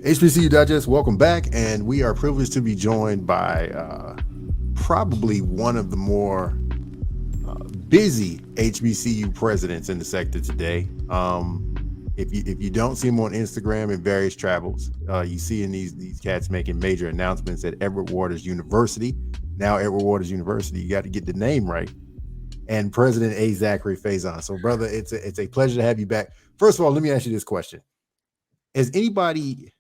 HBCU Digest, welcome back. And we are privileged to be joined by probably one of the more busy HBCU presidents in the sector today. If you don't see him on Instagram and various travels, you see in these cats making major announcements at Edward Waters University. Now Edward Waters University, you got to get the name right. And President A. Zachary Faison. So, brother, it's a pleasure to have you back. First of all, let me ask you this question: Is anybody,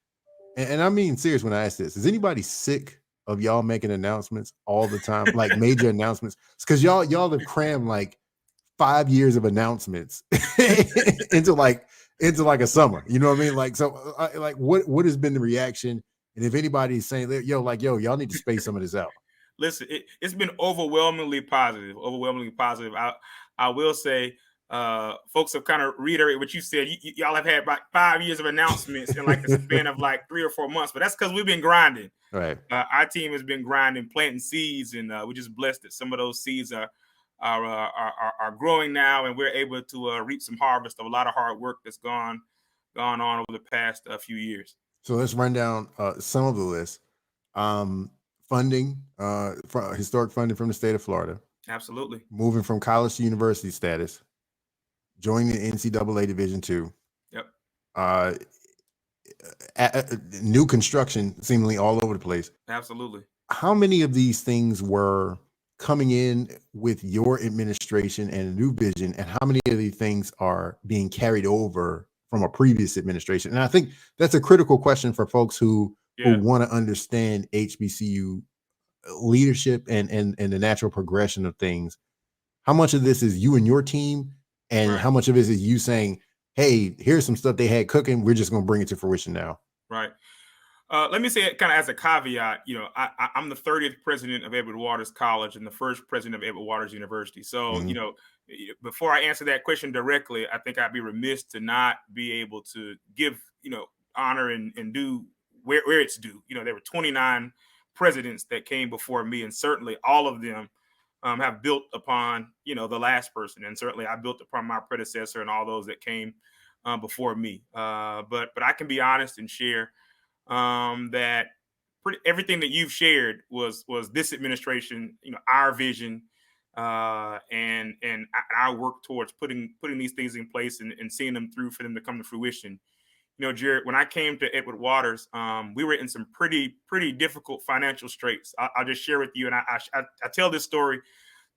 and I mean serious when I ask this, is anybody sick of y'all making announcements all the time, like major announcements? Because y'all have crammed like 5 years of announcements into like a summer. You know what I mean? Like, so like what has been the reaction? And if anybody's saying, yo, y'all need to space some of this out. Listen, it's been overwhelmingly positive. I will say, folks have kind of reiterated what you said. Y'all have had about 5 years of announcements in like the span of like 3 or 4 months, but that's because we've been grinding. Right. Our team has been grinding, planting seeds, and we're just blessed that some of those seeds are growing now, and we're able to reap some harvest of a lot of hard work that's gone on over the past few years. So let's run down some of the list. Funding, historic funding from the state of Florida. Absolutely. Moving from college to university status. Joining the NCAA Division II. Yep. New construction seemingly all over the place. Absolutely. How many of these things were coming in with your administration and a new vision, and how many of these things are being carried over from a previous administration? And I think that's a critical question for folks who want to understand HBCU leadership and the natural progression of things. How much of this is you and your team, and right. How much of it is you saying, hey, here's some stuff they had cooking, we're just going to bring it to fruition now? Right. Let me say it kind of as a caveat. I'm the 30th president of Edward Waters College and the first president of Edward Waters University. So, before I answer that question directly, I think I'd be remiss to not be able to give, honor and do where it's due. There were 29 presidents that came before me, and certainly all of them have built upon, the last person. And certainly I built upon my predecessor and all those that came before me. But I can be honest and share that everything that you've shared was this administration, our vision, and our work towards putting these things in place and seeing them through for them to come to fruition. Jared, when I came to Edward Waters, we were in some pretty difficult financial straits. I'll just share with you, and I tell this story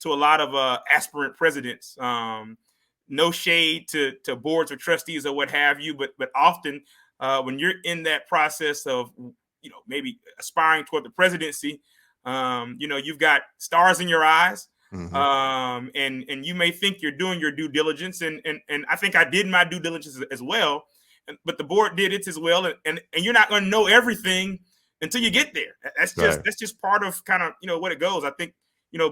to a lot of aspirant presidents. No shade to boards of trustees or what have you, but often when you're in that process of maybe aspiring toward the presidency, you've got stars in your eyes. Mm-hmm. And you may think you're doing your due diligence, and I think I did my due diligence as well. But the board did it as well, and you're not going to know everything until you get there. That's just part of kind of what it goes. I think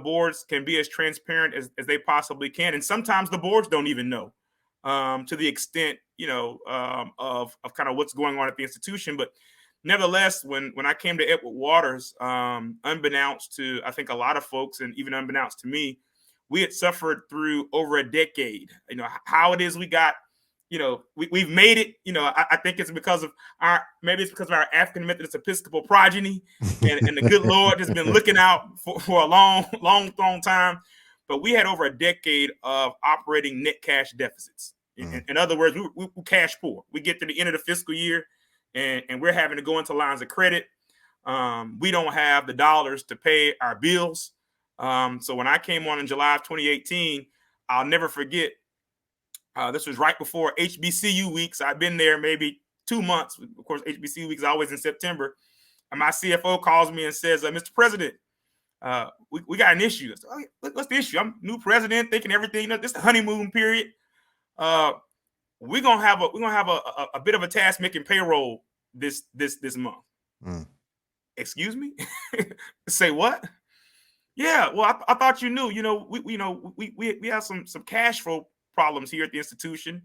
boards can be as transparent as they possibly can, and sometimes the boards don't even know to the extent of kind of what's going on at the institution. But nevertheless, when I came to Edward Waters, unbeknownst to I think a lot of folks, and even unbeknownst to me, we had suffered through over a decade. How it is we got. We've made it. I think it's because of our African Methodist Episcopal progeny, and the good Lord has been looking out for a long time. But we had over a decade of operating net cash deficits. Mm-hmm. In other words, we cash poor. We get to the end of the fiscal year, and we're having to go into lines of credit. We don't have the dollars to pay our bills. So when I came on in July of 2018, I'll never forget. This was right before HBCU weeks. I've been there maybe 2 months. Of course, HBCU weeks is always in September. And my CFO calls me and says, Mr. President, we got an issue. I said, oh, what's the issue? I'm new president, thinking everything. This is the honeymoon period. We're gonna have a bit of a task making payroll this month. Mm. Excuse me? Say what? Yeah. Well, I thought you knew. We have some cash flow problems here at the institution.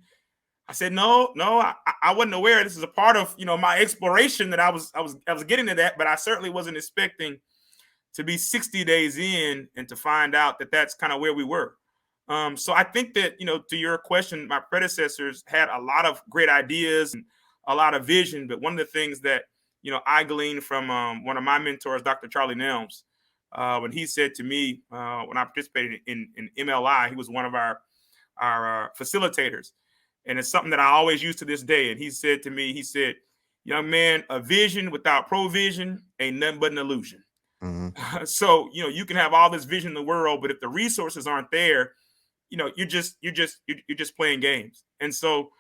I said, no, I wasn't aware. This is a part of, my exploration that I was getting to that, but I certainly wasn't expecting to be 60 days in and to find out that that's kind of where we were. So I think that, to your question, my predecessors had a lot of great ideas and a lot of vision. But one of the things that, I gleaned from one of my mentors, Dr. Charlie Nelms, when he said to me, when I participated in MLI, he was one of our facilitators. And it's something that I always use to this day. And he said to me, he said, young man, a vision without provision ain't nothing but an illusion. Mm-hmm. So, you can have all this vision in the world, but if the resources aren't there, you're just playing games. And so,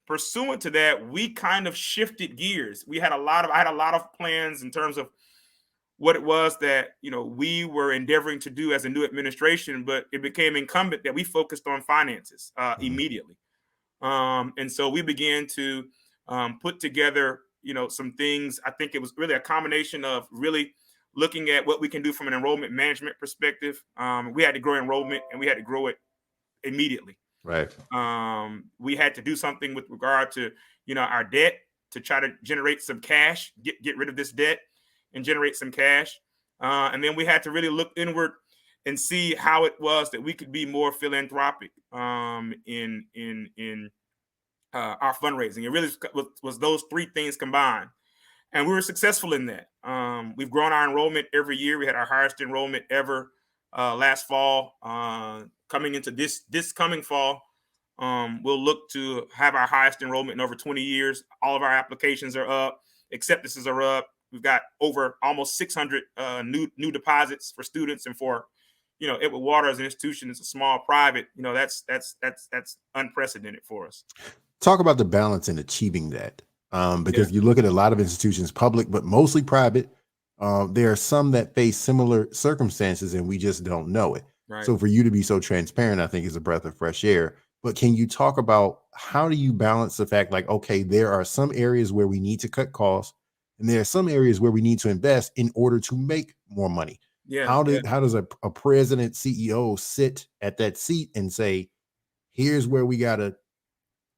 pursuant to that, we kind of shifted gears. I had a lot of plans in terms of what it was that, we were endeavoring to do as a new administration, but it became incumbent that we focused on finances immediately. And so we began to put together, some things. I think it was really a combination of really looking at what we can do from an enrollment management perspective. We had to grow enrollment, and we had to grow it immediately. Right. We had to do something with regard to, our debt, to try to generate some cash, get rid of this debt and generate some cash. And then we had to really look inward and see how it was that we could be more philanthropic in our fundraising. It really was those three things combined. And we were successful in that. We've grown our enrollment every year. We had our highest enrollment ever last fall. Coming into this coming fall, we'll look to have our highest enrollment in over 20 years. All of our applications are up. Acceptances are up. We've got over almost 600 new deposits for students, and for Edward Water as an institution, it's a small private. That's unprecedented for us. Talk about the balance in achieving that, because you look at a lot of institutions, public but mostly private. There are some that face similar circumstances, and we just don't know it. Right. So for you to be so transparent, I think is a breath of fresh air. But can you talk about how do you balance the fact, like, okay, there are some areas where we need to cut costs, and there are some areas where we need to invest in order to make more money. Yeah. How does a president, CEO sit at that seat and say, here's where we got to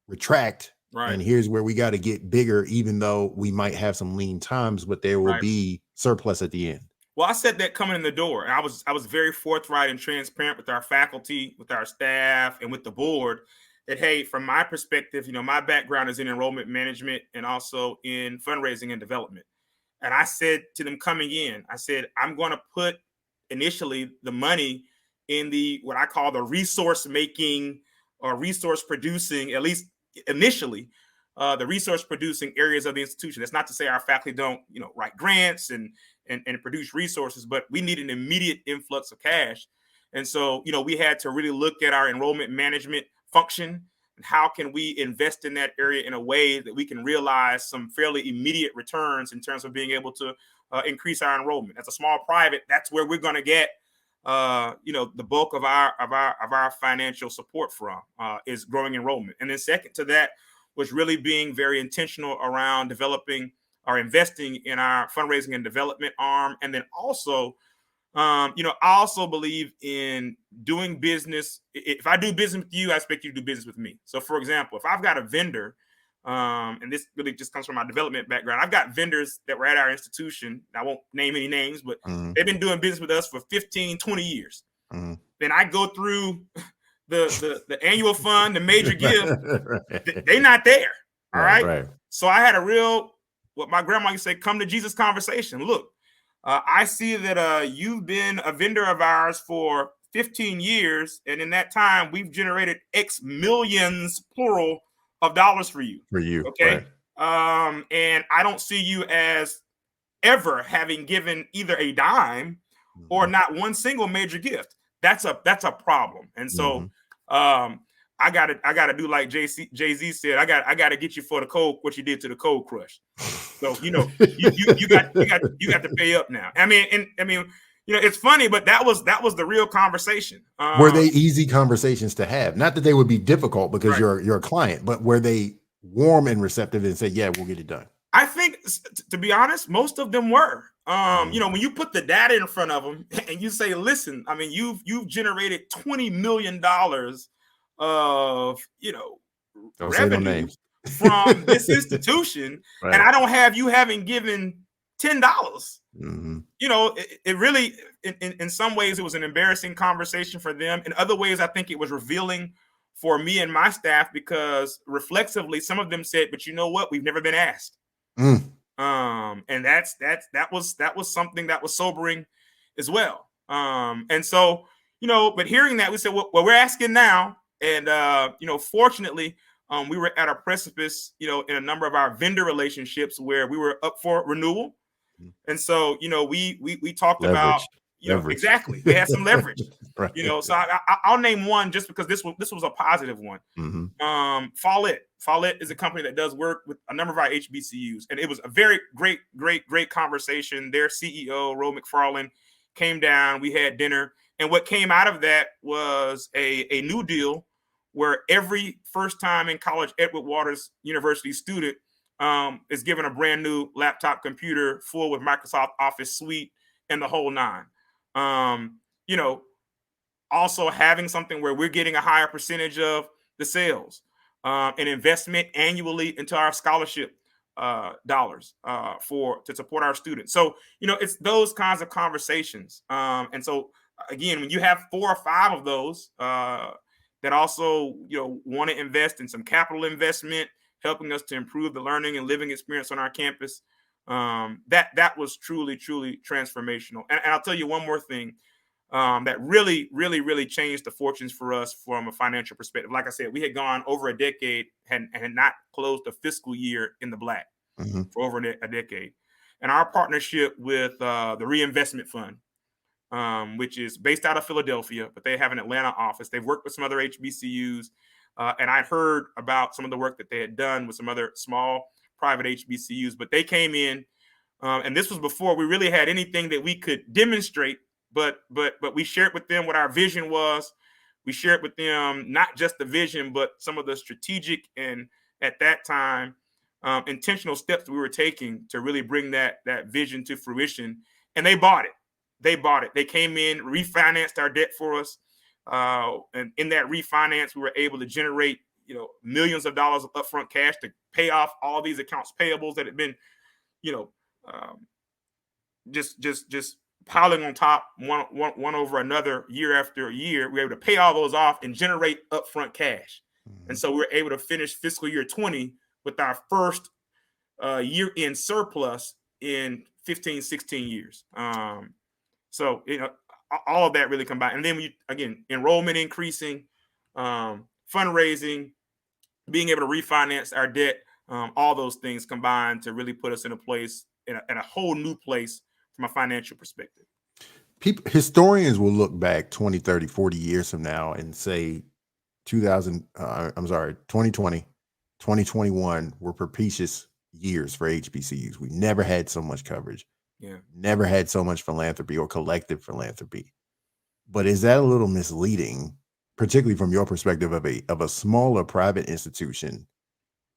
retract, right, and here's where we got to get bigger, even though we might have some lean times, but there will be surplus at the end? Well, I said that coming in the door, and I was very forthright and transparent with our faculty, with our staff, and with the board that, hey, from my perspective, my background is in enrollment management and also in fundraising and development. And I said to them coming in, I said, I'm going to put initially the money in what I call the resource making or resource producing, at least initially, the resource producing areas of the institution. That's not to say our faculty don't, write grants and produce resources, but we need an immediate influx of cash. And so, we had to really look at our enrollment management function and how can we invest in that area in a way that we can realize some fairly immediate returns in terms of being able to increase our enrollment. As a small private, that's where we're going to get the bulk of our financial support from is growing enrollment. And then second to that was really being very intentional around developing or investing in our fundraising and development arm. And then also, I also believe in doing business. If I do business with you, I expect you to do business with me. So for example, if I've got a vendor, and this really just comes from my development background, I've got vendors that were at our institution. I won't name any names, but they've been doing business with us for 15, 20 years. Then I go through the annual fund, the major gift, right. They're not there. All right. So I had what my grandma used to say, come to Jesus conversation. Look, I see that you've been a vendor of ours for 15 years. And in that time, we've generated X millions, plural, of dollars for you. Okay. Right. And I don't see you as ever having given either a dime or not one single major gift. That's a problem. And so I gotta do like Jay-Z said, I gotta get you for the cold what you did to the Cold Crush. So you got to pay up now. I mean, it's funny, but that was the real conversation. Were they easy conversations to have? Not that they would be difficult because you're a client, but were they warm and receptive and said, yeah, we'll get it done? I think, to be honest, most of them were. When you put the data in front of them and you say, listen, I mean, you've generated $20 million of revenue from this institution, and I don't have you having given $10. It really, in some ways, it was an embarrassing conversation for them. In other ways, I think it was revealing for me and my staff, because reflexively, some of them said, "But you know what? We've never been asked." And that was something that was sobering as well. And so, but hearing that, we said, well, we're asking now. And, fortunately, we were at a precipice, in a number of our vendor relationships where we were up for renewal. And so, we talked Leverage. about, Leverage. exactly. We had some leverage, Right. so I'll name one just because this was a positive one. Follett is a company that does work with a number of our HBCUs, and it was a very great conversation. Their CEO, Ro McFarland, came down. We had dinner, and what came out of that was a new deal where every first time in college Edward Waters University student is given a brand new laptop computer full with Microsoft Office Suite and the whole nine. Also having something where we're getting a higher percentage of the sales, and investment annually into our scholarship dollars to support our students. So, it's those kinds of conversations. And so again, when you have 4 or 5 of those that also, want to invest in some capital investment, helping us to improve the learning and living experience on our campus, that was truly transformational. And I'll tell you one more thing. That really changed the fortunes for us from a financial perspective. Like I said, we had gone over a decade and had not closed a fiscal year in the black for over a decade. And our partnership with the Reinvestment Fund, which is based out of Philadelphia, but they have an Atlanta office. They've worked with some other HBCUs, and I heard about some of the work that they had done with some other small private HBCUs. But they came in, and this was before we really had anything that we could demonstrate. But we shared with them what our vision was. We shared with them not just the vision, but some of the strategic and at that time intentional steps that we were taking to really bring that vision to fruition. And they bought it. They came in, refinanced our debt for us, and in that refinance, we were able to generate millions of dollars of upfront cash to pay off all these accounts payables that had been just piling on top one over another year after year. We were able to pay all those off and generate upfront cash. And so we were able to finish fiscal year 20 with our first year in surplus in 15, 16 years. So, all of that really combined. And then again, enrollment increasing, fundraising, being able to refinance our debt, all those things combined to really put us in a place, in a whole new place from a financial perspective. Historians will look back 20, 30, 40 years from now and say 2020, 2021 were propitious years for HBCUs. We never had so much coverage. Yeah. Never had so much philanthropy or collective philanthropy. But is that a little misleading, particularly from your perspective of a smaller private institution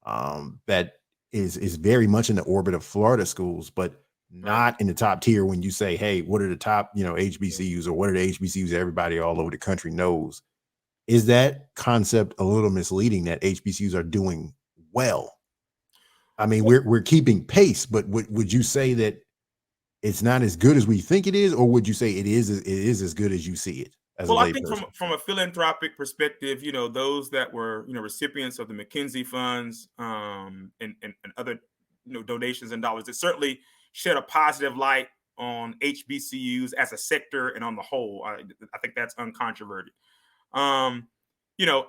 that is very much in the orbit of Florida schools, but not in the top tier when you say, hey, what are the top, HBCUs, or what are the HBCUs everybody all over the country knows? Is that concept a little misleading that HBCUs are doing well? I mean, we're keeping pace, but would you say that it's not as good as we think it is, or would you say it is as good as you see it? Well, I think from a philanthropic perspective, those that were, recipients of the McKinsey funds and other, donations and dollars, it certainly shed a positive light on HBCUs as a sector and on the whole. I think that's uncontroverted. I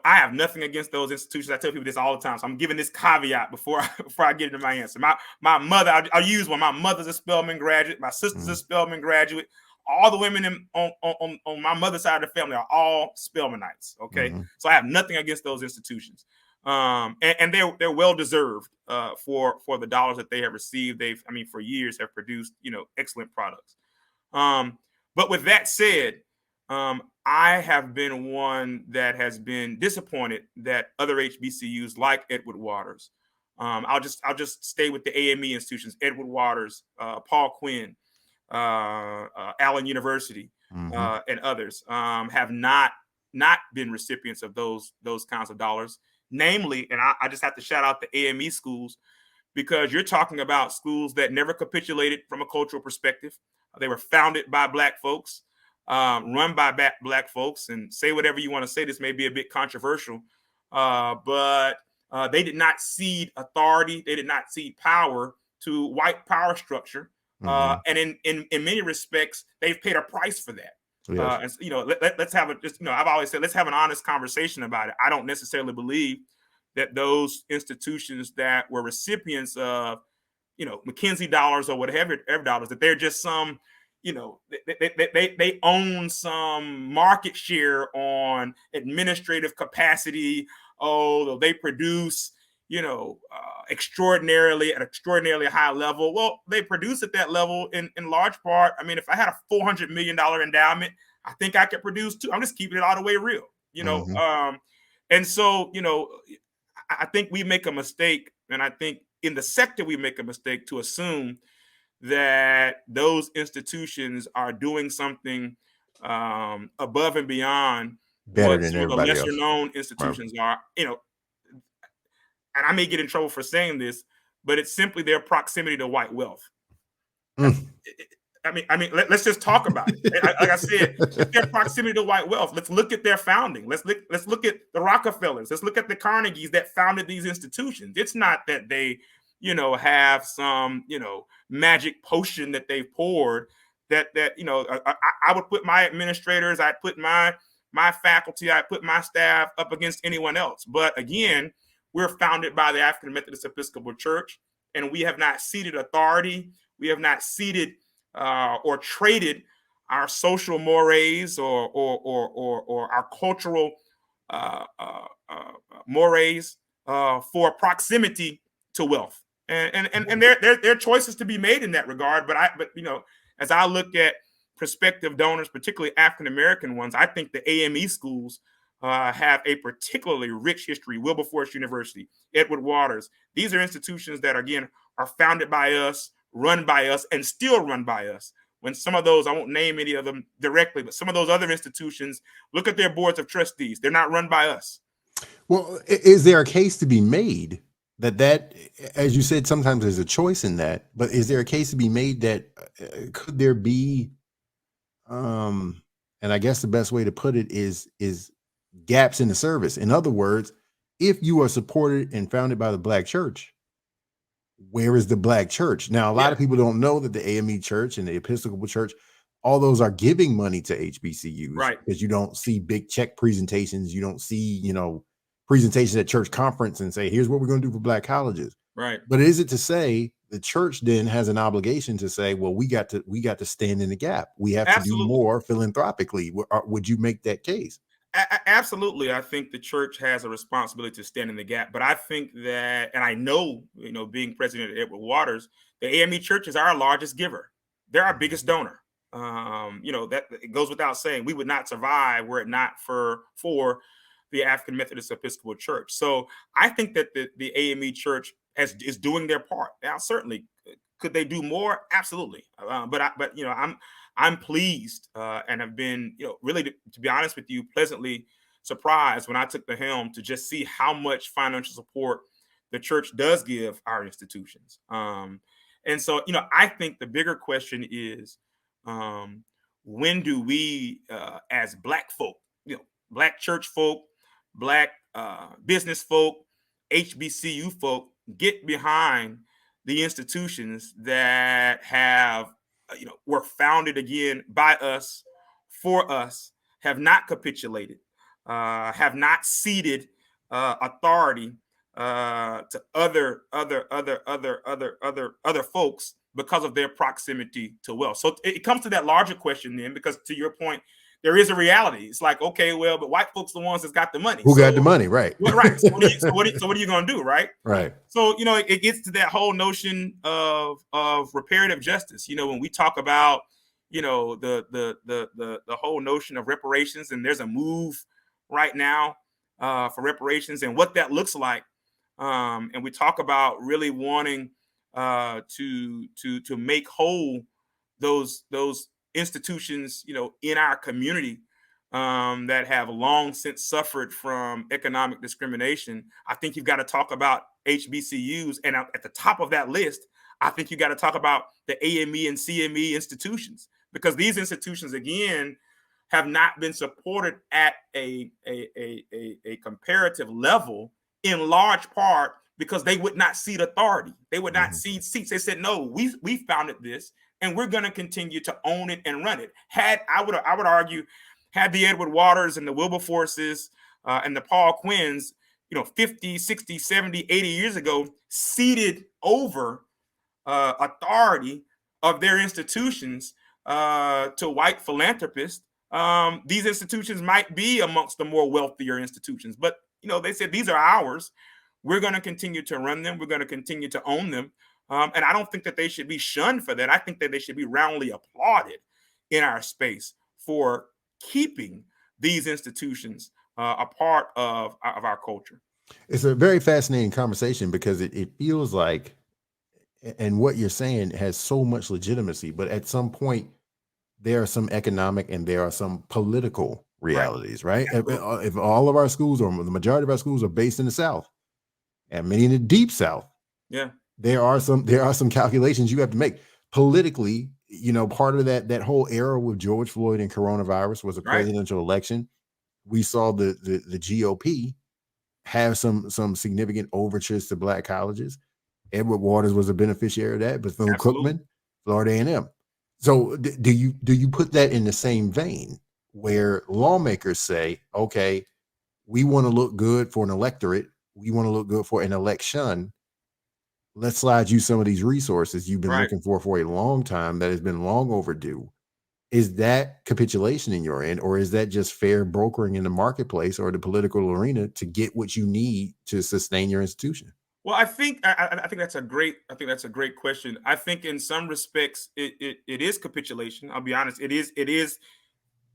have nothing against those institutions. I tell people this all the time, so I'm giving this caveat before I get into my answer. My mother, I'll use one. My mother's a Spelman graduate. My sister's a Spelman graduate. All the women on my mother's side of the family are all Spelmanites. Okay, so I have nothing against those institutions, and they're well deserved for the dollars that they have received. For years have produced excellent products. But with that said, I have been one that has been disappointed that other HBCUs like Edward Waters. I'll just stay with the AME institutions: Edward Waters, Paul Quinn, Allen University, and others have not been recipients of those kinds of dollars. Namely, and I just have to shout out the AME schools, because you're talking about schools that never capitulated from a cultural perspective. They were founded by Black folks, run by Black folks, and say whatever you want to say. This may be a bit controversial, but they did not cede authority. They did not cede power to white power structure. And in many respects, they've paid a price for that. Yes. And you know, let's have I've always said, let's have an honest conversation about it. I don't necessarily believe that those institutions that were recipients of, you know, McKinsey dollars or whatever dollars, that they're just some, you know, they own some market share on administrative capacity. Oh, they produce, you know, at extraordinarily high level. Well, they produce at that level in large part. I mean, if I had a $400 million endowment, I think I could produce too. I'm just keeping it all the way real, you know. And so, you know, I think we make a mistake, and I think in the sector we make a mistake to assume that those institutions are doing something above and beyond Better what than some of the everybody lesser else. known institutions are. You know, and I may get in trouble for saying this, but it's simply their proximity to white wealth. I mean, let's just talk about it. Like I said, it's their proximity to white wealth. Let's look at their founding. Let's look at the Rockefellers. Let's look at the Carnegies that founded these institutions. It's not that they, you know, have some, you know, magic potion that they've poured. That you know, I would put my administrators, I'd put my faculty, I'd put my staff up against anyone else. But again, we're founded by the African Methodist Episcopal Church, and we have not ceded authority. We have not ceded or traded our social mores or our cultural mores for proximity to wealth. And there are choices to be made in that regard. But you know, as I look at prospective donors, particularly African American ones, I think the AME schools have a particularly rich history. Wilberforce University, Edward Waters. These are institutions that, again, are founded by us, run by us, and still run by us. When some of those, I won't name any of them directly, but some of those other institutions, look at their boards of trustees. They're not run by us. Well, is there a case to be made that, as you said, sometimes there's a choice in that, but is there a case to be made that could there be, and I guess the best way to put it is gaps in the service. In other words, if you are supported and founded by the Black church, where is the Black church? Now, a lot of people don't know that the AME church and the Episcopal church, all those are giving money to HBCUs, right? Because you don't see big check presentations. You don't see, you know, presentations at church conference and say, here's what we're going to do for Black colleges. Right. But is it to say the church then has an obligation to say, well, we got to stand in the gap. We have to do more philanthropically. Would you make that case? Absolutely. I think the church has a responsibility to stand in the gap. But I think that, and I know, you know, being president of Edward Waters, the AME church is our largest giver. They're our biggest donor. You know, that it goes without saying. We would not survive were it not for the African Methodist Episcopal Church. So I think that the AME church is doing their part. Now, certainly, could they do more? Absolutely. But you know, I'm pleased and have been, you know, really, to be honest with you, pleasantly surprised when I took the helm to just see how much financial support the church does give our institutions. And so, you know, I think the bigger question is, when do we, as Black folk, you know, Black church folk, Black business folk, HBCU folk, get behind the institutions that have, you know, were founded again by us, for us, have not capitulated, have not ceded authority to other folks because of their proximity to wealth. So it comes to that larger question then, because to your point, there is a reality. It's like, okay, well, but white folks are the ones that's got the money. Who got the money, right? Right. So what are you going to do, right? Right. So, you know, it gets to that whole notion of reparative justice. You know, when we talk about, you know, the whole notion of reparations, and there's a move right now for reparations and what that looks like. And we talk about really wanting to make whole those institutions, you know, in our community that have long since suffered from economic discrimination. I think you've got to talk about HBCUs, and at the top of that list, I think you got to talk about the AME and CME institutions, because these institutions, again, have not been supported at a comparative level, in large part because they would not cede authority. They would not cede seats. They said, no, we founded this, and we're going to continue to own it and run it. I would argue, had the Edward Waters and the Wilberforces and the Paul Quinns, 50, 60, 70, 80 years ago, ceded over authority of their institutions to white philanthropists, these institutions might be amongst the more wealthier institutions. But, they said, these are ours. We're going to continue to run them. We're going to continue to own them. And I don't think that they should be shunned for that. I think that they should be roundly applauded in our space for keeping these institutions a part of our culture. It's a very fascinating conversation because it feels like, and what you're saying has so much legitimacy, but at some point there are some economic and there are some political realities, right? If all of our schools, or the majority of our schools, are based in the South, and many in the deep South, there are some calculations you have to make politically. Part of that whole era with George Floyd and coronavirus was a presidential election. We saw the GOP have some significant overtures to Black colleges. Edward Waters was a beneficiary of that, Bethune-Cookman, Florida A&M. So do you put that in the same vein where lawmakers say, okay, we want to look good for an electorate, we want to look good for an election, let's slide you some of these resources you've been looking for a long time that has been long overdue? Is that capitulation in your end, or is that just fair brokering in the marketplace or the political arena to get what you need to sustain your institution? Well, I think that's a great question. I think in some respects it is capitulation. I'll be honest. It is.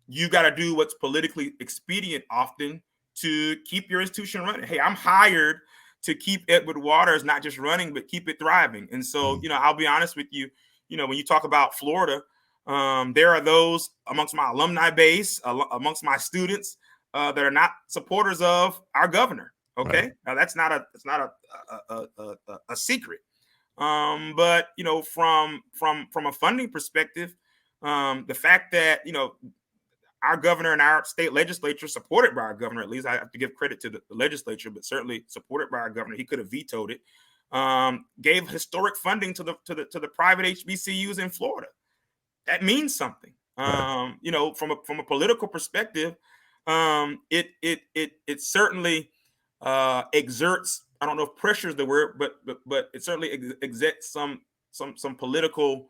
You got to do what's politically expedient often to keep your institution running. Hey, I'm hired to keep Edward Waters not just running, but keep it thriving. And so, I'll be honest with you. When you talk about Florida, there are those amongst my alumni base, amongst my students, that are not supporters of our governor. Okay, now that's not a secret. But from a funding perspective, the fact that our governor and our state legislature, supported by our governor, at least I have to give credit to the legislature, but certainly supported by our governor, he could have vetoed it, gave historic funding to the private HBCUs in Florida. That means something. From a political perspective, it certainly exerts, I don't know if pressure is the word, but it certainly exerts some political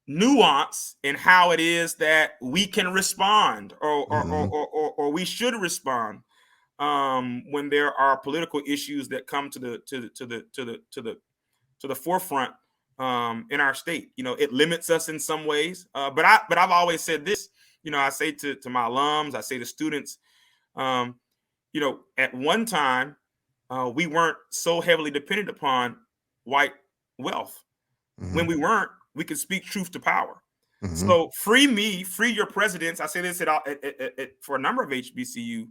nuance in how it is that we can respond or we should respond when there are political issues that come to the forefront in our state. It limits us in some ways, but I've always said this. I say to my alums, I say to students, at one time, we weren't so heavily dependent upon white wealth. When we weren't, we could speak truth to power. So free me, free your presidents. I say this for a number of HBCU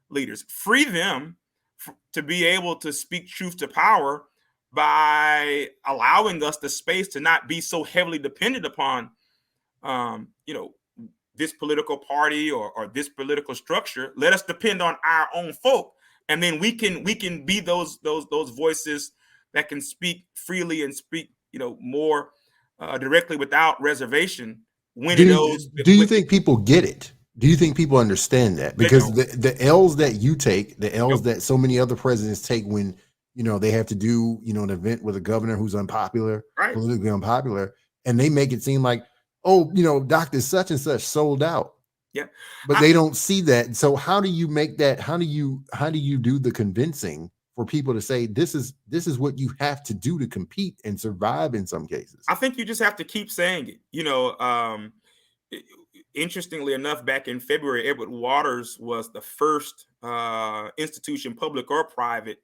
leaders. Free them to be able to speak truth to power by allowing us the space to not be so heavily dependent upon, this political party or this political structure. Let us depend on our own folk, and then we can be those voices that can speak freely and speak more directly without reservation. Do you think people get it? Do you think people understand that? Because the L's that you take, the L's that so many other presidents take when they have to do an event with a governor who's unpopular, politically unpopular, and they make it seem like, Dr. such and such sold out. Yeah. But they don't see that. So how do you make that? How do you do the convincing for people to say this is what you have to do to compete and survive in some cases? I think you just have to keep saying it. Interestingly enough, back in February, Edward Waters was the first institution, public or private,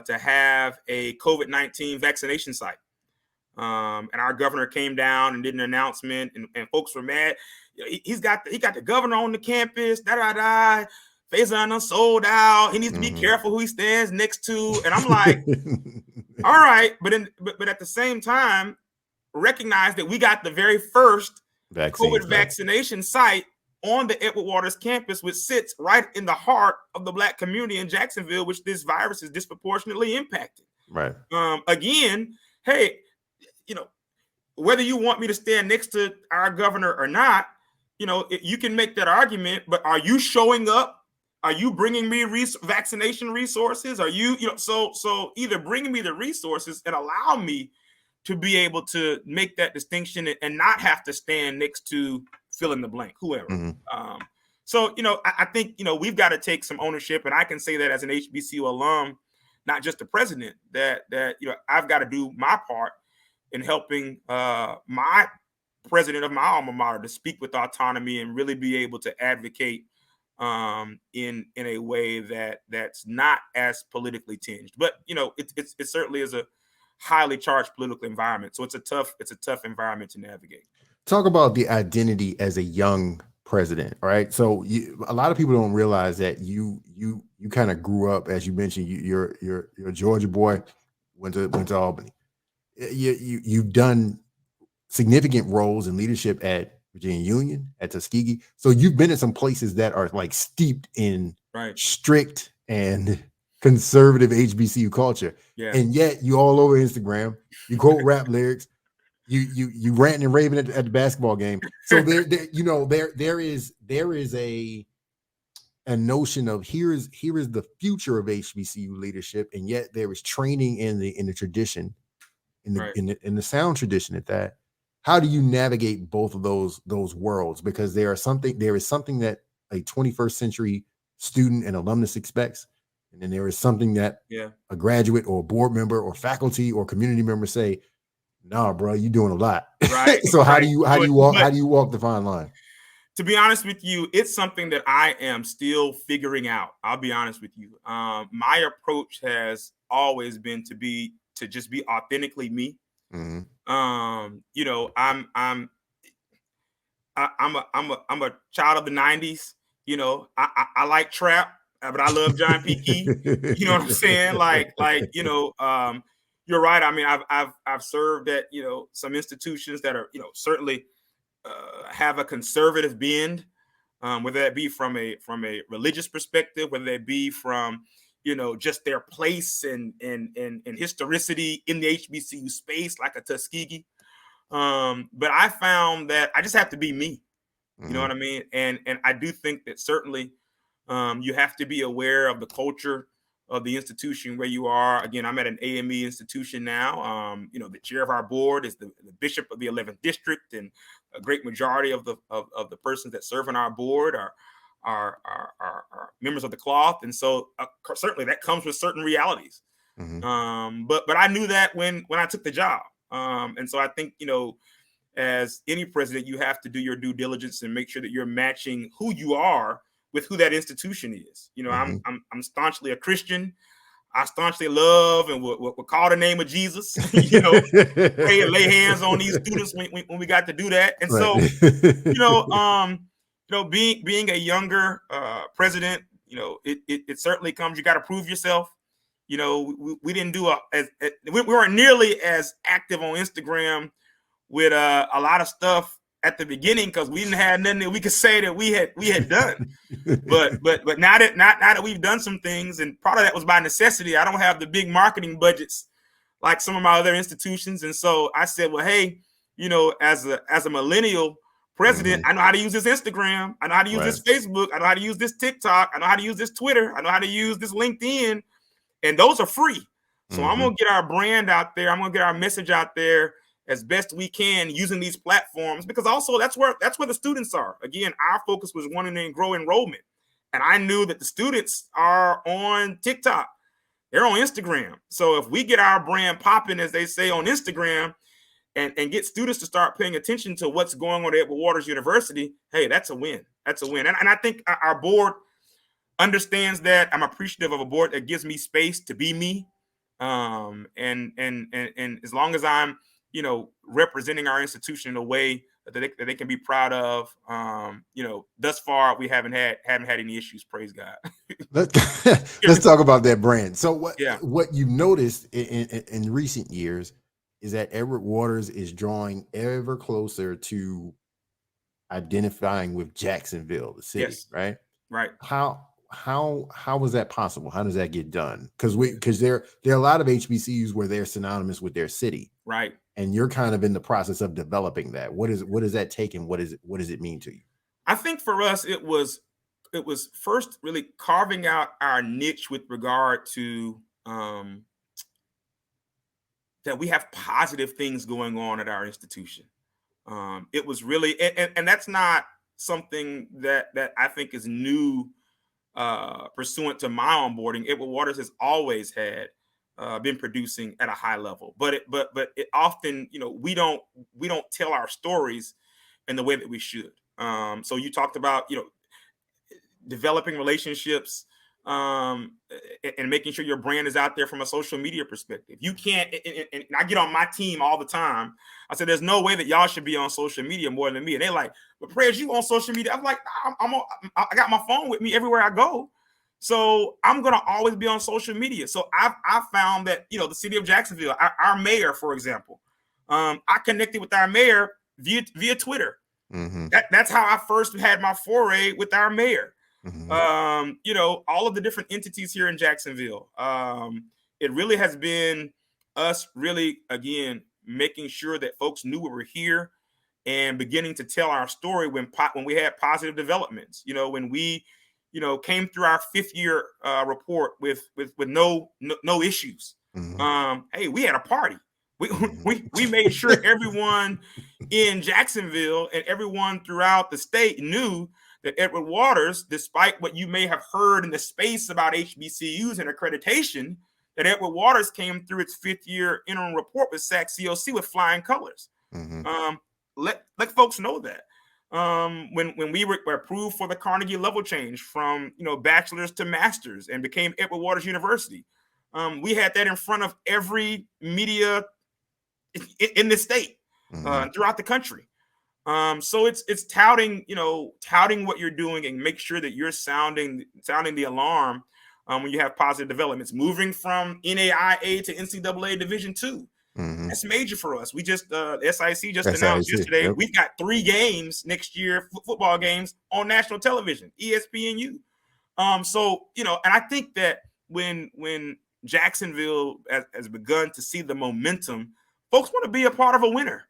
to have a COVID-19 vaccination site. And our governor came down and did an announcement, and folks were mad. He got the governor on the campus. Faison sold out. He needs to be careful who he stands next to. And I'm like, all right, but at the same time, recognize that we got the very first Vaccines, COVID right? vaccination site on the Edward Waters campus, which sits right in the heart of the Black community in Jacksonville, which this virus is disproportionately impacted. Right. Again, hey, whether you want me to stand next to our governor or not, you can make that argument, but are you showing up? Are you bringing me vaccination resources? Are you, so either bringing me the resources and allow me to be able to make that distinction and not have to stand next to fill in the blank, whoever. Mm-hmm. So, I think, we've got to take some ownership, and I can say that as an HBCU alum, not just the president, that I've got to do my part in helping my president of my alma mater to speak with autonomy and really be able to advocate in a way that's not as politically tinged. But it certainly is a highly charged political environment, so it's a tough environment to navigate. Talk about the identity as a young president, right? So a lot of people don't realize that you kind of grew up, as you mentioned, you're a Georgia boy, went to Albany. You've done significant roles in leadership at Virginia Union, at Tuskegee. So you've been in some places that are like steeped in strict and conservative HBCU culture. Yeah. And yet you all over Instagram, you quote rap lyrics, you ranting and raving at the basketball game. So there is a notion of here is the future of HBCU leadership, and yet there is training in the tradition, in the sound tradition at that. How do you navigate both of those worlds? Because there is something that a 21st century student and alumnus expects, and then there is something that a graduate or a board member or faculty or community member say, "Nah, bro, you're doing a lot." Right. So how do you walk the fine line? To be honest with you, it's something that I am still figuring out. I'll be honest with you. My approach has always been to just be authentically me. Mm-hmm. I'm a child of the 90s. I like trap, but I love John P. Key. You know what I'm saying? You're right. I mean, I've served at some institutions that are certainly have a conservative bend, whether that be from a religious perspective, whether that be from just their place and historicity in the HBCU space, like a Tuskegee. But I found that I just have to be me. You know what I mean? And I do think that certainly you have to be aware of the culture of the institution where you are. Again, I'm at an AME institution now. The chair of our board is the bishop of the 11th district, and a great majority of the persons that serve on our board are members of the cloth, and so certainly that comes with certain realities. But I knew that when I took the job, and so I think as any president, you have to do your due diligence and make sure that you're matching who you are with who that institution is. I'm staunchly a Christian. I staunchly love and will call the name of Jesus. Pray and lay hands on these students when we got to do that. And so, being a younger president, it certainly comes. You got to prove yourself. We didn't do we weren't nearly as active on Instagram with a lot of stuff at the beginning because we didn't have nothing that we could say that we had done. But now that we've done some things, and part of that was by necessity. I don't have the big marketing budgets like some of my other institutions, and so I said, well, hey, as a millennial president, I know how to use this Instagram. I know how to use this Facebook. I know how to use this TikTok. I know how to use this Twitter. I know how to use this LinkedIn, and those are free. So I'm gonna get our brand out there. I'm gonna get our message out there as best we can using these platforms, because also that's where the students are. Again, our focus was wanting to grow enrollment. And I knew that the students are on TikTok, they're on Instagram. So if we get our brand popping, as they say, on Instagram and get students to start paying attention to what's going on at Edward Waters University, hey, that's a win. That's a win. And I think our board understands that. I'm appreciative of a board that gives me space to be me. And as long as I'm representing our institution in a way that they can be proud of. Thus far we haven't had any issues. Praise God. Let's talk about that brand. So what you've noticed in recent years is that Edward Waters is drawing ever closer to identifying with Jacksonville, the city, Yes. right? Right. How was that possible? How does that get done? Because there are a lot of HBCUs where they're synonymous with their city, Right. and you're kind of in the process of developing that. What does that take, and what does it mean to you? I think for us it was first really carving out our niche with regard to that we have positive things going on at our institution. It was really, and that's not something that I think is new pursuant to my onboarding. Edward Waters has always had been producing at a high level, but it often, we don't tell our stories in the way that we should. So you talked about, developing relationships, and making sure your brand is out there from a social media perspective. You can't, and I get on my team all the time. I said, there's no way that y'all should be on social media more than me. And they're like, but Prayers, you on social media? I'm like, I got my phone with me everywhere I go. So I'm going to always be on social media. So I've found that, the city of Jacksonville, our mayor, for example, I connected with our mayor via Twitter. Mm-hmm. That's how I first had my foray with our mayor. Mm-hmm. All of the different entities here in Jacksonville. It really has been us really, again, making sure that folks knew we were here and beginning to tell our story when we had positive developments. When we, came through our 5th year report with no issues. Mm-hmm. Hey, we had a party. We made sure everyone in Jacksonville and everyone throughout the state knew that Edward Waters, despite what you may have heard in the space about HBCUs and accreditation, that Edward Waters came through its 5th year interim report with SAC COC with flying colors. Mm-hmm. Let folks know that. When we were approved for the Carnegie level change from bachelor's to master's and became Edward Waters University, we had that in front of every media in the state, throughout the country. So it's touting what you're doing and make sure that you're sounding the alarm when you have positive developments. Moving from NAIA to NCAA Division II, that's major for us. We just SIC just announced yesterday, yep. We've got 3 games next year, football games on national television, ESPNU. So and I think that when Jacksonville has begun to see the momentum, folks want to be a part of a winner.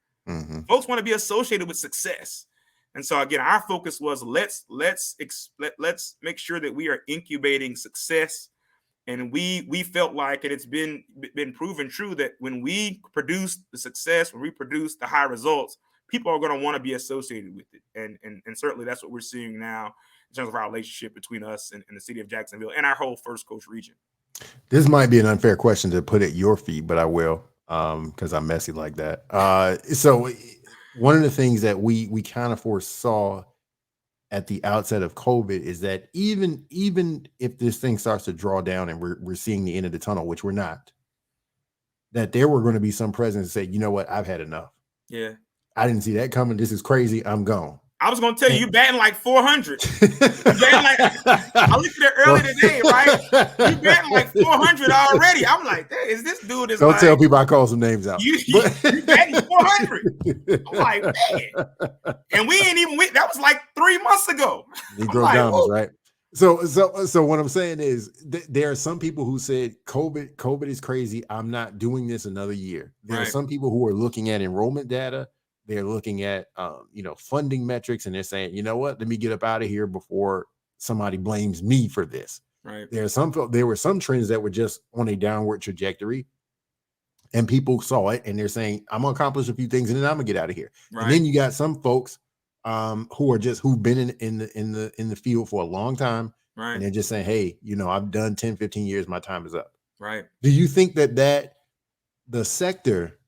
Folks want to be associated with success. And so again, our focus was let's make sure that we are incubating success. And we felt like, and it's been proven true, that when we produce the success, when we produce the high results, people are going to want to be associated with it. And certainly that's what we're seeing now in terms of our relationship between us and the city of Jacksonville and our whole First Coast region. This might be an unfair question to put at your feet, but I will, because I'm messy like that. So one of the things that we kind of foresaw at the outset of COVID is that even if this thing starts to draw down and we're seeing the end of the tunnel, which we're not, that there were going to be some presidents that say, you know what, I've had enough. Yeah. I didn't see that coming. This is crazy. I'm gone. I was going to tell you, batting like 400. I looked at it earlier today, right? You batting like 400 already. I'm like, is this dude is Don't like, tell people I call some names out. You batting 400. I'm like, man. And we ain't even that was like 3 months ago. Negro diamonds, right? So what I'm saying is there are some people who said COVID is crazy. I'm not doing this another year. There are some people who are looking at enrollment data. They're looking at funding metrics, and they're saying, you know what, let me get up out of here before somebody blames me for this. Right. There were some trends that were just on a downward trajectory, and people saw it, and they're saying, I'm gonna accomplish a few things, and then I'm gonna get out of here. Right. And then you got some folks who've been in the field for a long time, right? And they're just saying, hey, I've done 10, 15 years, my time is up. Right. Do you think that the sector,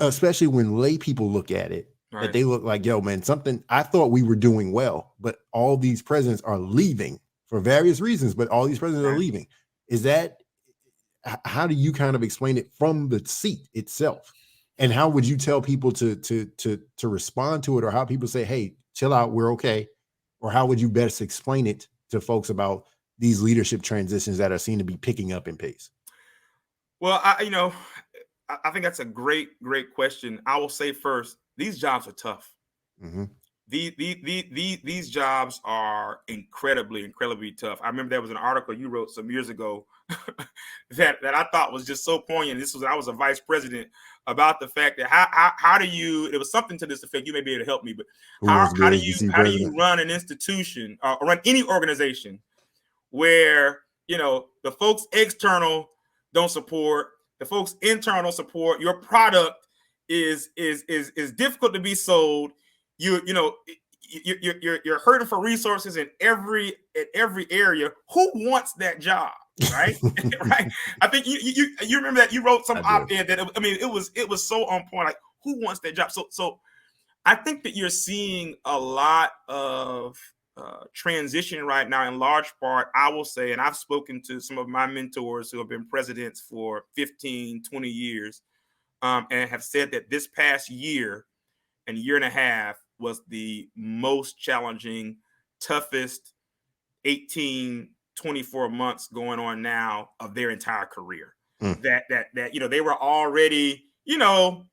especially when lay people look at it, that they look like, yo, man, something, I thought we were doing well, but all these presidents are leaving for various reasons, but all these presidents are leaving. How do you kind of explain it from the seat itself? And how would you tell people to respond to it, or how people say, hey, chill out, we're okay? Or how would you best explain it to folks about these leadership transitions that are seen to be picking up in pace? Well, I think that's a great question. I will say first, these jobs are tough. these jobs are incredibly tough. I remember there was an article you wrote some years ago that I thought was just so poignant. I was a vice president, about the fact that how do you, it was something to this effect, you may be able to help me, but Who wants to be HBCU how do president? you run an institution or run any organization where, you know, the folks external don't support, the folks internal support, your product is difficult to be sold, you're hurting for resources in every area. Who wants that job, right? Right. I think you remember that you wrote some op-ed that, I mean, it was so on point. Like, who wants that job? So I think that you're seeing a lot of transition right now, in large part, I will say, and I've spoken to some of my mentors who have been presidents for 15, 20 years, and have said that this past year and year and a half was the most challenging, toughest 18, 24 months going on now of their entire career. That you know, they were already, you know,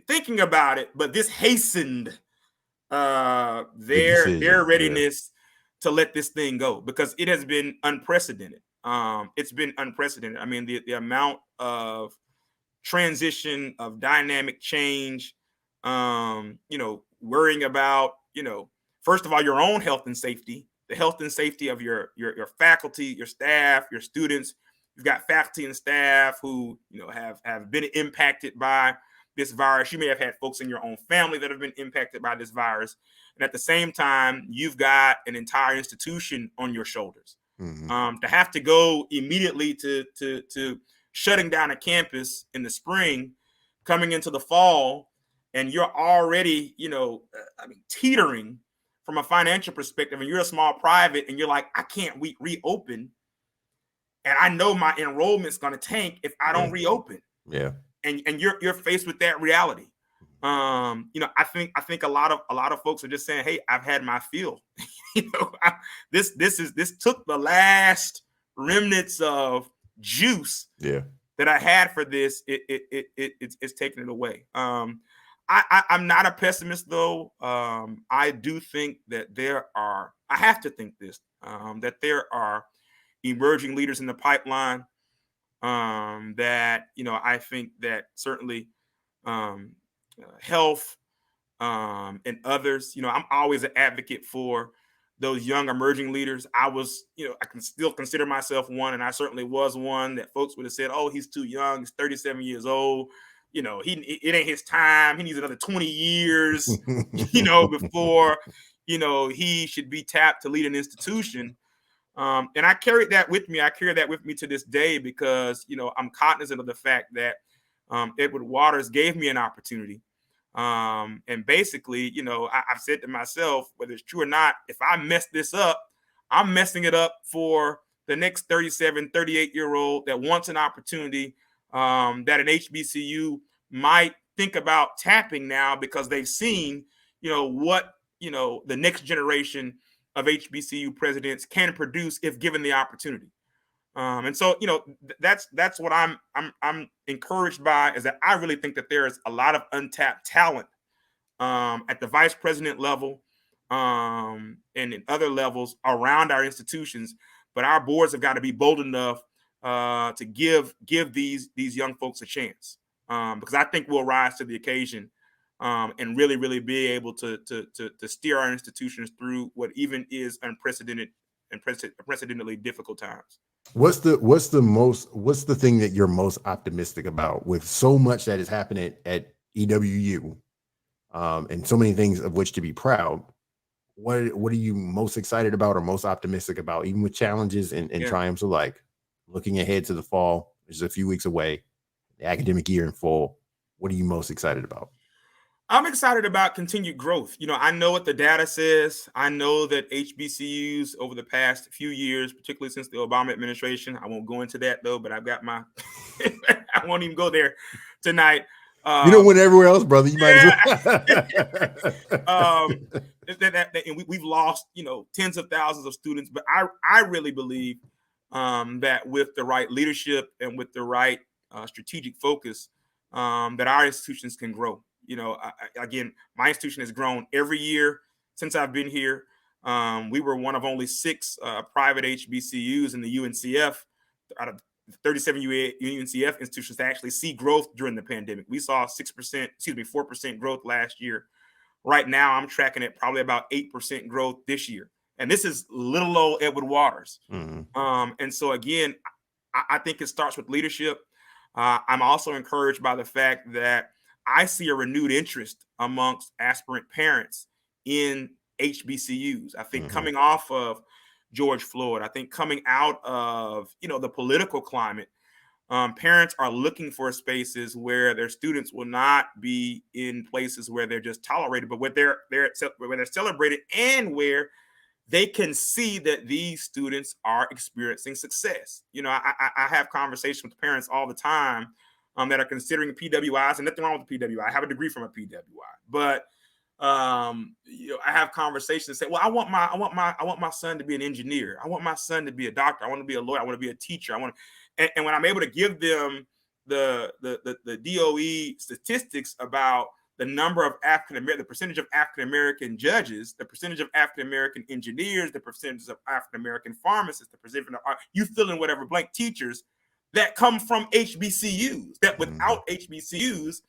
thinking about it, but this hastened their readiness to let this thing go, because it has been unprecedented. It's been unprecedented. I mean, the amount of transition, of dynamic change, you know, worrying about, you know, first of all, your own health and safety, the health and safety of your faculty, your staff, your students. You've got faculty and staff who, you know, have been impacted by this virus. You may have had folks in your own family that have been impacted by this virus. And at the same time, you've got an entire institution on your shoulders. To have to go immediately to shutting down a campus in the spring, coming into the fall, and you're already, you know, I mean, teetering from a financial perspective, and you're a small private, and you're like, I can't reopen, and I know my enrollment's going to tank if I don't reopen. Yeah. And you're faced with that reality. You know, I think a lot of folks are just saying, hey, I've had my fill. You know, this took the last remnants of juice that I had for this. It's taking it away. I'm not a pessimist, though. I do think that I have to think this, that there are emerging leaders in the pipeline, that, you know, I think that certainly health and others, you know, I'm always an advocate for those young emerging leaders. I can still consider myself one, and I certainly was one that folks would have said, oh, he's too young, he's 37 years old, you know, it ain't his time, he needs another 20 years, you know, before, you know, he should be tapped to lead an institution. And I carried that with me. I carry that with me to this day, because, you know, I'm cognizant of the fact that Edward Waters gave me an opportunity. And basically, you know, I've said to myself, whether it's true or not, if I mess this up, I'm messing it up for the next 37, 38-year-old that wants an opportunity, that an HBCU might think about tapping now, because they've seen, you know, what, you know, the next generation of HBCU presidents can produce if given the opportunity. And so, you know, that's what I'm encouraged by, is that I really think that there is a lot of untapped talent at the vice president level, and in other levels around our institutions. But our boards have got to be bold enough to give these young folks a chance, because I think we'll rise to the occasion, and really be able to steer our institutions through what even is unprecedented and precedentedly difficult times. What's the thing that you're most optimistic about, with so much that is happening at EWU, and so many things of which to be proud? What are you most excited about or most optimistic about, even with challenges and triumphs alike? Looking ahead to the fall, which is a few weeks away, the academic year in full, what are you most excited about? I'm excited about continued growth. You know, I know what the data says. I know that HBCUs over the past few years, particularly since the Obama administration, I won't go into that though, but I've got my, I won't even go there tonight. You don't win everywhere else, brother. You might as well. And we've lost, you know, tens of thousands of students, but I really believe that with the right leadership and with the right strategic focus, that our institutions can grow. Again, my institution has grown every year since I've been here. We were one of only 6 private HBCUs in the UNCF out of 37 UNCF institutions to actually see growth during the pandemic. We saw 4% growth last year. Right now, I'm tracking at probably about 8% growth this year. And this is little old Edward Waters. And so, again, I think it starts with leadership. I'm also encouraged by the fact that I see a renewed interest amongst aspirant parents in HBCUs. I think coming off of George Floyd, I think coming out of, the political climate, parents are looking for spaces where their students will not be in places where they're just tolerated, but where they're celebrated, and where they can see that these students are experiencing success. I have conversations with parents all the time that are considering PWIs, and nothing wrong with the PWI. I have a degree from a PWI, but I have conversations that say, well, I want my son to be an engineer. I want my son to be a doctor. I want to be a lawyer. I want to be a teacher. And when I'm able to give them the DOE statistics about the number of the percentage of African-American judges, the percentage of African-American engineers, the percentage of African-American pharmacists, the percentage of you fill in whatever blank teachers that come from HBCUs, that without HBCUs,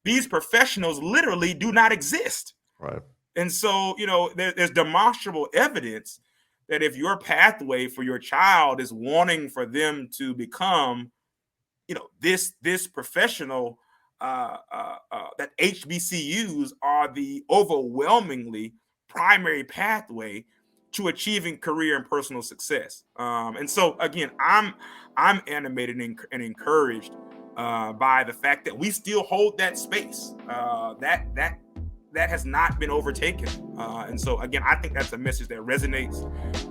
these professionals literally do not exist. Right. And so, there's demonstrable evidence that if your pathway for your child is wanting for them to become, this professional, that HBCUs are the overwhelmingly primary pathway to achieving career and personal success. And so, again, I'm animated and encouraged by the fact that we still hold that space. That has not been overtaken. And so, again, I think that's a message that resonates,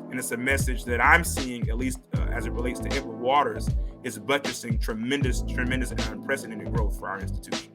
and it's a message that I'm seeing, at least as it relates to Edward Waters, is buttressing tremendous and unprecedented growth for our institution.